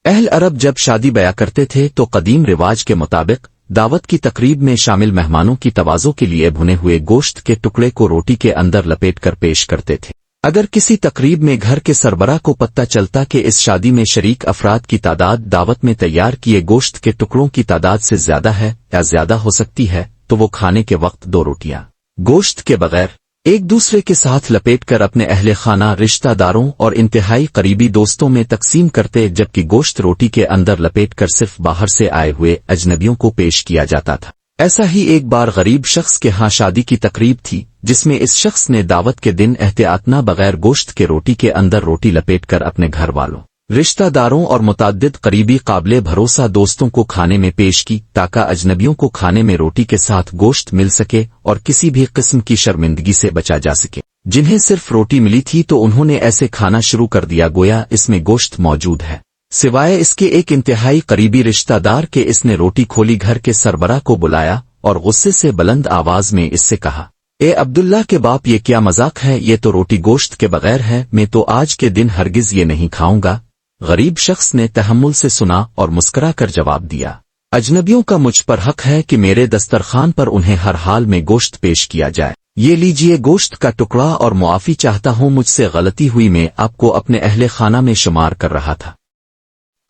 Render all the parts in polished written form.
اہل عرب جب شادی بیاہ کرتے تھے تو قدیم رواج کے مطابق دعوت کی تقریب میں شامل مہمانوں کی توازوں کے لیے بھنے ہوئے گوشت کے ٹکڑے کو روٹی کے اندر لپیٹ کر پیش کرتے تھے۔ اگر کسی تقریب میں گھر کے سربراہ کو پتہ چلتا کہ اس شادی میں شریک افراد کی تعداد دعوت میں تیار کیے گوشت کے ٹکڑوں کی تعداد سے زیادہ ہے یا زیادہ ہو سکتی ہے تو وہ کھانے کے وقت 2 روٹیاں گوشت کے بغیر ایک دوسرے کے ساتھ لپیٹ کر اپنے اہل خانہ، رشتہ داروں اور انتہائی قریبی دوستوں میں تقسیم کرتے، جبکہ گوشت روٹی کے اندر لپیٹ کر صرف باہر سے آئے ہوئے اجنبیوں کو پیش کیا جاتا تھا۔ ایسا ہی ایک بار غریب شخص کے ہاں شادی کی تقریب تھی جس میں اس شخص نے دعوت کے دن احتیاطاً بغیر گوشت کے روٹی کے اندر روٹی لپیٹ کر اپنے گھر والوں، رشتہ داروں اور متعدد قریبی قابل بھروسہ دوستوں کو کھانے میں پیش کی تاکہ اجنبیوں کو کھانے میں روٹی کے ساتھ گوشت مل سکے اور کسی بھی قسم کی شرمندگی سے بچا جا سکے۔ جنہیں صرف روٹی ملی تھی تو انہوں نے ایسے کھانا شروع کر دیا گویا اس میں گوشت موجود ہے، سوائے اس کے ایک انتہائی قریبی رشتہ دار کے اس نے روٹی کھولی، گھر کے سربراہ کو بلایا اور غصے سے بلند آواز میں اس سے کہا، اے عبداللہ کے باپ، یہ کیا مذاق ہے؟ یہ تو روٹی گوشت کے بغیر ہے، میں تو آج کے دن ہرگز یہ نہیں کھاؤں گا۔ غریب شخص نے تحمل سے سنا اور مسکرا کر جواب دیا، اجنبیوں کا مجھ پر حق ہے کہ میرے دسترخوان پر انہیں ہر حال میں گوشت پیش کیا جائے۔ یہ لیجئے گوشت کا ٹکڑا اور معافی چاہتا ہوں، مجھ سے غلطی ہوئی، میں آپ کو اپنے اہل خانہ میں شمار کر رہا تھا۔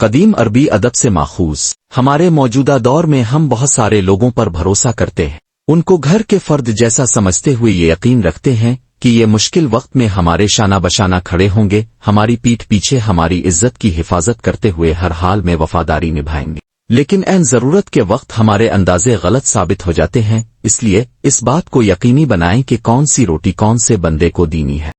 قدیم عربی ادب سے ماخوذ۔ ہمارے موجودہ دور میں ہم بہت سارے لوگوں پر بھروسہ کرتے ہیں، ان کو گھر کے فرد جیسا سمجھتے ہوئے یہ یقین رکھتے ہیں کہ یہ مشکل وقت میں ہمارے شانہ بشانہ کھڑے ہوں گے، ہماری پیٹھ پیچھے ہماری عزت کی حفاظت کرتے ہوئے ہر حال میں وفاداری نبھائیں گے، لیکن عین ضرورت کے وقت ہمارے اندازے غلط ثابت ہو جاتے ہیں۔ اس لیے اس بات کو یقینی بنائیں کہ کون سی روٹی کون سے بندے کو دینی ہے۔